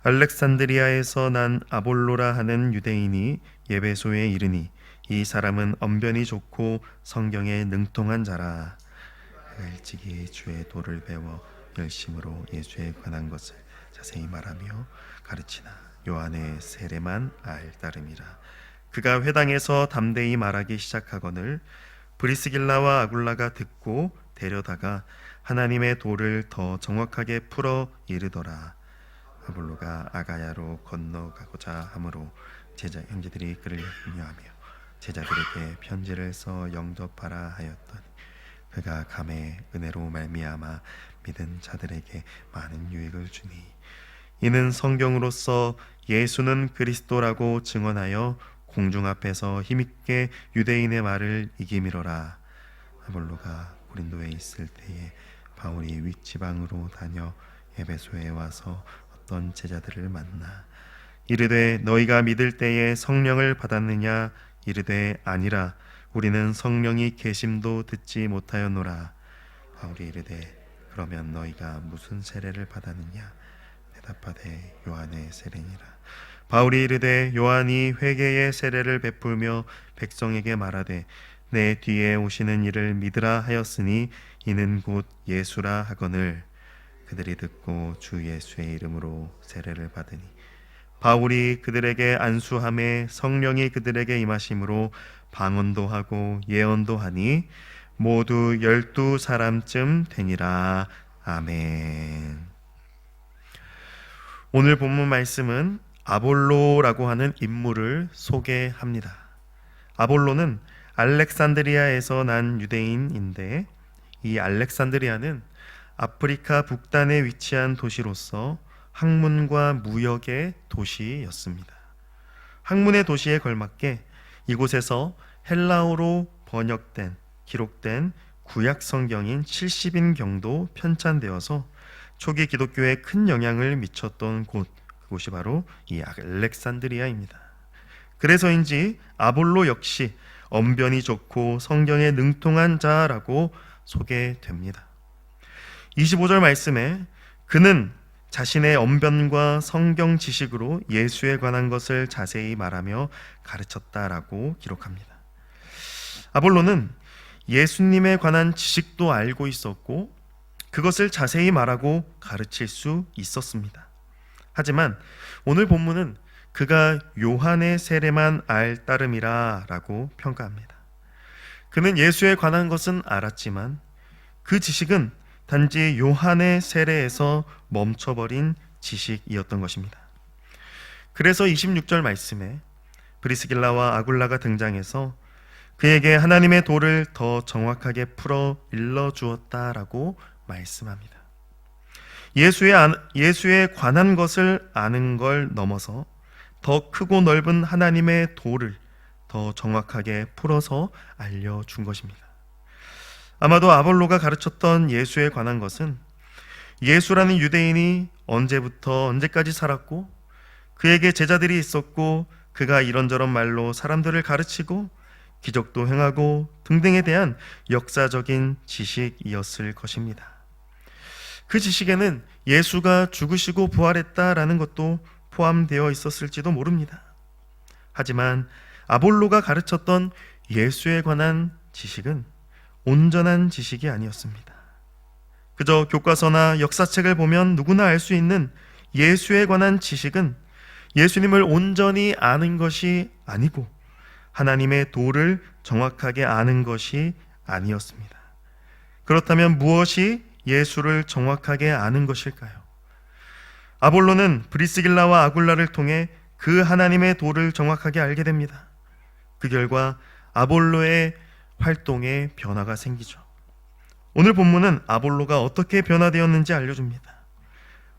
알렉산드리아에서 난 아볼로라 하는 유대인이 예배소에 이르니 이 사람은 언변이 좋고 성경에 능통한 자라. 그가 일찍이 주의 도를 배워 열심으로 예수에 관한 것을 자세히 말하며 가르치나 요한의 세례만 따름이라. 그가 회당에서 담대히 말하기 시작하거늘 브리스길라와 아굴라가 듣고 데려다가 하나님의 도를 더 정확하게 풀어 이르더라. 아볼로가 아가야로 건너가고자 하므로 제자 형제들이 그를 염려하며 제자들에게 편지를 써 영접하라 하였더니 그가 감에 은혜로 말미암아 믿은 자들에게 많은 유익을 주니 이는 성경으로서 예수는 그리스도라고 증언하여 공중 앞에서 힘있게 유대인의 말을 이기미러라. 아볼로가 고린도에 있을 때에 바울이 윗지방으로 다녀 에베소에 와서 어떤 제자들을 만나 이르되 너희가 믿을 때에 성령을 받았느냐? 이르되 아니라 우리는 성령이 계심도 듣지 못하였노라. 바울이 이르되 그러면 너희가 무슨 세례를 받았느냐? 대답하되 요한의 세례니라. 바울이 이르되 요한이 회개의 세례를 베풀며 백성에게 말하되 내 뒤에 오시는 이를 믿으라 하였으니 이는 곧 예수라 하거늘 그들이 듣고 주 예수의 이름으로 세례를 받으니 바울이 그들에게 안수함에 성령이 그들에게 임하심으로 방언도 하고 예언도 하니 모두 12사람쯤 되니라. 아멘. 오늘 본문 말씀은 아볼로라고 하는 인물을 소개합니다. 아볼로는 알렉산드리아에서 난 유대인인데 이 알렉산드리아는 아프리카 북단에 위치한 도시로서 학문과 무역의 도시였습니다. 학문의 도시에 걸맞게 이곳에서 헬라어로 번역된 기록된 구약 성경인 70인경도 편찬되어서 초기 기독교에 큰 영향을 미쳤던 그곳이 바로 이 알렉산드리아입니다. 그래서인지 아볼로 역시 언변이 좋고 성경에 능통한 자라고 소개됩니다. 25절 말씀에 그는 자신의 언변과 성경 지식으로 예수에 관한 것을 자세히 말하며 가르쳤다라고 기록합니다. 아볼로는 예수님에 관한 지식도 알고 있었고 그것을 자세히 말하고 가르칠 수 있었습니다. 하지만 오늘 본문은 그가 요한의 세례만 따름이라 라고 평가합니다. 그는 예수에 관한 것은 알았지만 그 지식은 단지 요한의 세례에서 멈춰버린 지식이었던 것입니다. 그래서 26절 말씀에 브리스길라와 아굴라가 등장해서 그에게 하나님의 도를 더 정확하게 풀어 일러주었다라고 말씀합니다. 예수에 관한 것을 아는 걸 넘어서 더 크고 넓은 하나님의 도를 더 정확하게 풀어서 알려준 것입니다. 아마도 아볼로가 가르쳤던 예수에 관한 것은 예수라는 유대인이 언제부터 언제까지 살았고 그에게 제자들이 있었고 그가 이런저런 말로 사람들을 가르치고 기적도 행하고 등등에 대한 역사적인 지식이었을 것입니다. 그 지식에는 예수가 죽으시고 부활했다라는 것도 포함되어 있었을지도 모릅니다. 하지만 아볼로가 가르쳤던 예수에 관한 지식은 온전한 지식이 아니었습니다. 그저 교과서나 역사책을 보면 누구나 알 수 있는 예수에 관한 지식은 예수님을 온전히 아는 것이 아니고 하나님의 도를 정확하게 아는 것이 아니었습니다. 그렇다면 무엇이 예수를 정확하게 아는 것일까요? 아볼로는 브리스길라와 아굴라를 통해 그 하나님의 도를 정확하게 알게 됩니다. 그 결과 아볼로의 활동에 변화가 생기죠. 오늘 본문은 아볼로가 어떻게 변화되었는지 알려줍니다.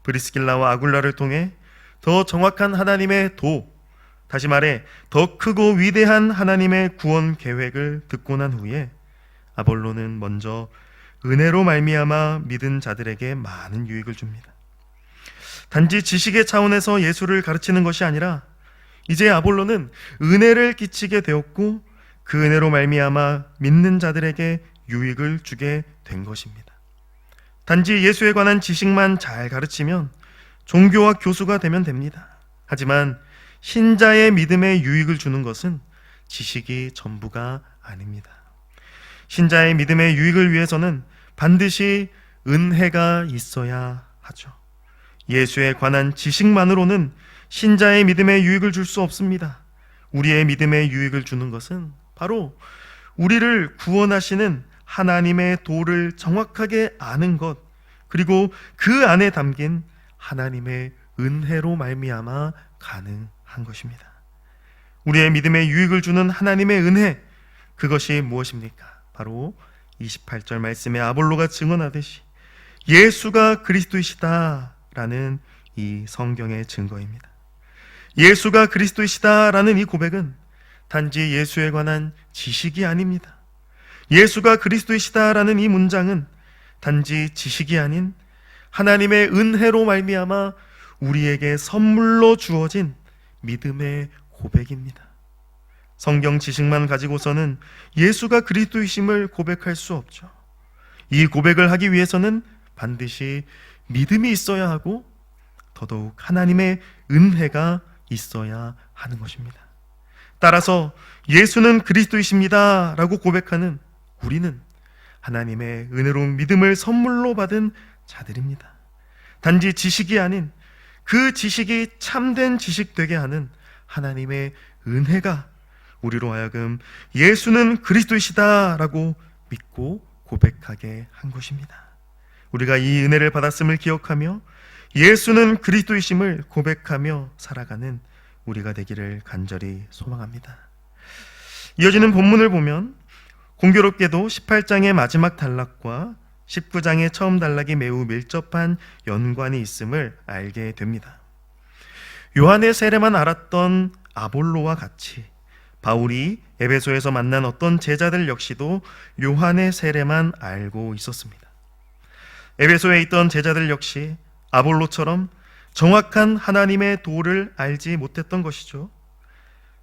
브리스길라와 아굴라를 통해 더 정확한 하나님의 도, 다시 말해 더 크고 위대한 하나님의 구원 계획을 듣고 난 후에 아볼로는 먼저 은혜로 말미암아 믿은 자들에게 많은 유익을 줍니다. 단지 지식의 차원에서 예수를 가르치는 것이 아니라 이제 아볼로는 은혜를 끼치게 되었고 그 은혜로 말미암아 믿는 자들에게 유익을 주게 된 것입니다. 단지 예수에 관한 지식만 잘 가르치면 종교와 교수가 되면 됩니다. 하지만 신자의 믿음에 유익을 주는 것은 지식이 전부가 아닙니다. 신자의 믿음의 유익을 위해서는 반드시 은혜가 있어야 하죠. 예수에 관한 지식만으로는 신자의 믿음에 유익을 줄 수 없습니다. 우리의 믿음에 유익을 주는 것은 바로 우리를 구원하시는 하나님의 도를 정확하게 아는 것, 그리고 그 안에 담긴 하나님의 은혜로 말미암아 가능한 것입니다. 우리의 믿음에 유익을 주는 하나님의 은혜, 그것이 무엇입니까? 바로 28절 말씀에 아볼로가 증언하듯이 예수가 그리스도이시다라는 이 성경의 증거입니다. 예수가 그리스도이시다라는 이 고백은 단지 예수에 관한 지식이 아닙니다. 예수가 그리스도이시다라는 이 문장은 단지 지식이 아닌 하나님의 은혜로 말미암아 우리에게 선물로 주어진 믿음의 고백입니다. 성경 지식만 가지고서는 예수가 그리스도이심을 고백할 수 없죠. 이 고백을 하기 위해서는 반드시 믿음이 있어야 하고 더더욱 하나님의 은혜가 있어야 하는 것입니다. 따라서 예수는 그리스도이십니다 라고 고백하는 우리는 하나님의 은혜로운 믿음을 선물로 받은 자들입니다. 단지 지식이 아닌 그 지식이 참된 지식 되게 하는 하나님의 은혜가 우리로 하여금 예수는 그리스도이시다라고 믿고 고백하게 한 것입니다. 우리가 이 은혜를 받았음을 기억하며 예수는 그리스도이심을 고백하며 살아가는 우리가 되기를 간절히 소망합니다. 이어지는 본문을 보면 공교롭게도 18장의 마지막 단락과 19장의 처음 단락이 매우 밀접한 연관이 있음을 알게 됩니다. 요한의 세례만 알았던 아볼로와 같이 바울이 에베소에서 만난 어떤 제자들 역시도 요한의 세례만 알고 있었습니다. 에베소에 있던 제자들 역시 아볼로처럼 정확한 하나님의 도를 알지 못했던 것이죠.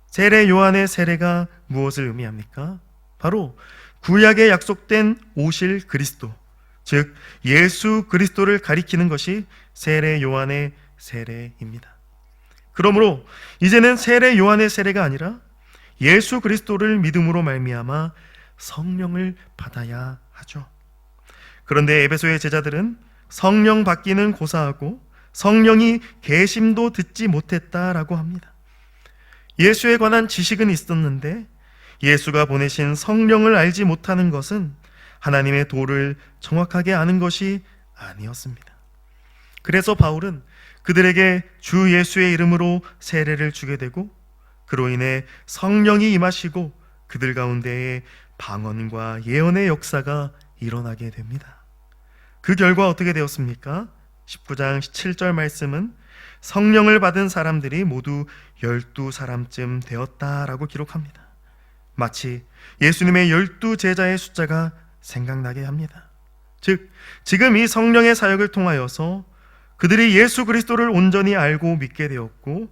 세례 요한의 세례가 무엇을 의미합니까? 바로 구약에 약속된 오실 그리스도, 즉 예수 그리스도를 가리키는 것이 세례 요한의 세례입니다. 그러므로 이제는 세례 요한의 세례가 아니라 예수 그리스도를 믿음으로 말미암아 성령을 받아야 하죠. 그런데 에베소의 제자들은 성령 받기는 고사하고 성령이 계심도 듣지 못했다라고 합니다. 예수에 관한 지식은 있었는데 예수가 보내신 성령을 알지 못하는 것은 하나님의 도를 정확하게 아는 것이 아니었습니다. 그래서 바울은 그들에게 주 예수의 이름으로 세례를 주게 되고 그로 인해 성령이 임하시고 그들 가운데에 방언과 예언의 역사가 일어나게 됩니다. 그 결과 어떻게 되었습니까? 19장 17절 말씀은 성령을 받은 사람들이 모두 12사람쯤 되었다라고 기록합니다. 마치 예수님의 12제자의 숫자가 생각나게 합니다. 즉, 지금 이 성령의 사역을 통하여서 그들이 예수 그리스도를 온전히 알고 믿게 되었고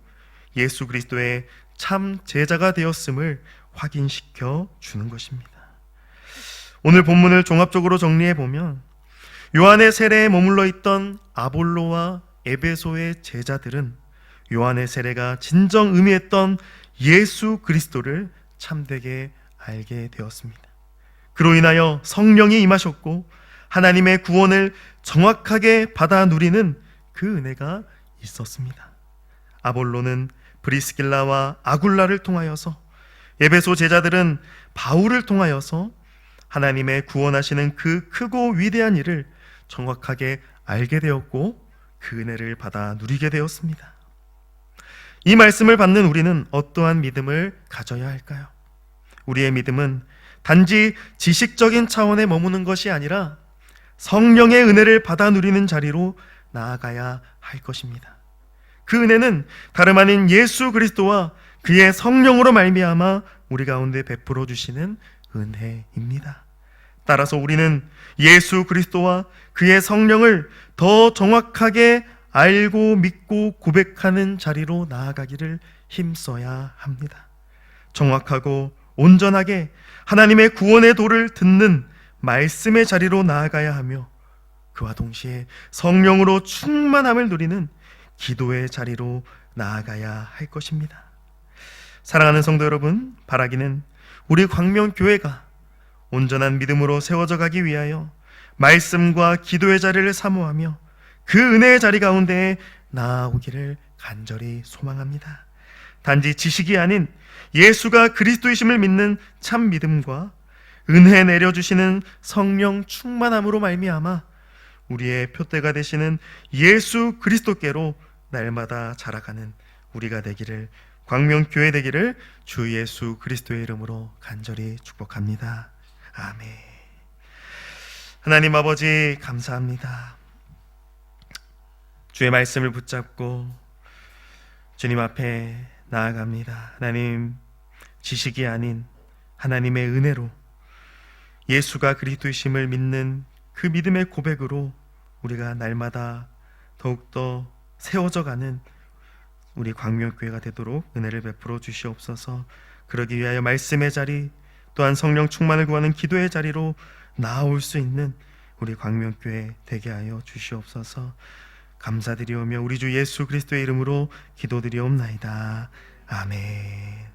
예수 그리스도의 참 제자가 되었음을 확인시켜 주는 것입니다. 오늘 본문을 종합적으로 정리해 보면 요한의 세례에 머물러 있던 아볼로와 에베소의 제자들은 요한의 세례가 진정 의미했던 예수 그리스도를 참되게 알게 되었습니다. 그로 인하여 성령이 임하셨고 하나님의 구원을 정확하게 받아 누리는 그 은혜가 있었습니다. 아볼로는 브리스길라와 아굴라를 통하여서, 에베소 제자들은 바울을 통하여서 하나님의 구원하시는 그 크고 위대한 일을 정확하게 알게 되었고 그 은혜를 받아 누리게 되었습니다. 이 말씀을 받는 우리는 어떠한 믿음을 가져야 할까요? 우리의 믿음은 단지 지식적인 차원에 머무는 것이 아니라 성령의 은혜를 받아 누리는 자리로 나아가야 할 것입니다. 그 은혜는 다름 아닌 예수 그리스도와 그의 성령으로 말미암아 우리 가운데 베풀어 주시는 은혜입니다. 따라서 우리는 예수 그리스도와 그의 성령을 더 정확하게 알고 믿고 고백하는 자리로 나아가기를 힘써야 합니다. 정확하고 온전하게 하나님의 구원의 도를 듣는 말씀의 자리로 나아가야 하며 그와 동시에 성령으로 충만함을 누리는 기도의 자리로 나아가야 할 것입니다. 사랑하는 성도 여러분, 바라기는 우리 광명교회가 온전한 믿음으로 세워져 가기 위하여 말씀과 기도의 자리를 사모하며 그 은혜의 자리 가운데에 나아오기를 간절히 소망합니다. 단지 지식이 아닌 예수가 그리스도이심을 믿는 참 믿음과 은혜 내려주시는 성령 충만함으로 말미암아 우리의 표대가 되시는 예수 그리스도께로 날마다 자라가는 우리가 되기를, 광명교회 되기를 주 예수 그리스도의 이름으로 간절히 축복합니다. 아멘. 하나님 아버지, 감사합니다. 주의 말씀을 붙잡고 주님 앞에 나아갑니다. 하나님, 지식이 아닌 하나님의 은혜로 예수가 그리스도이심을 믿는 그 믿음의 고백으로 우리가 날마다 더욱더 세워져 가는 우리 광명교회가 되도록 은혜를 베풀어 주시옵소서. 그러기 위하여 말씀의 자리, 또한 성령 충만을 구하는 기도의 자리로 나아올 수 있는 우리 광명교회 되게 하여 주시옵소서. 감사드리오며 우리 주 예수 그리스도의 이름으로 기도드리옵나이다. 아멘.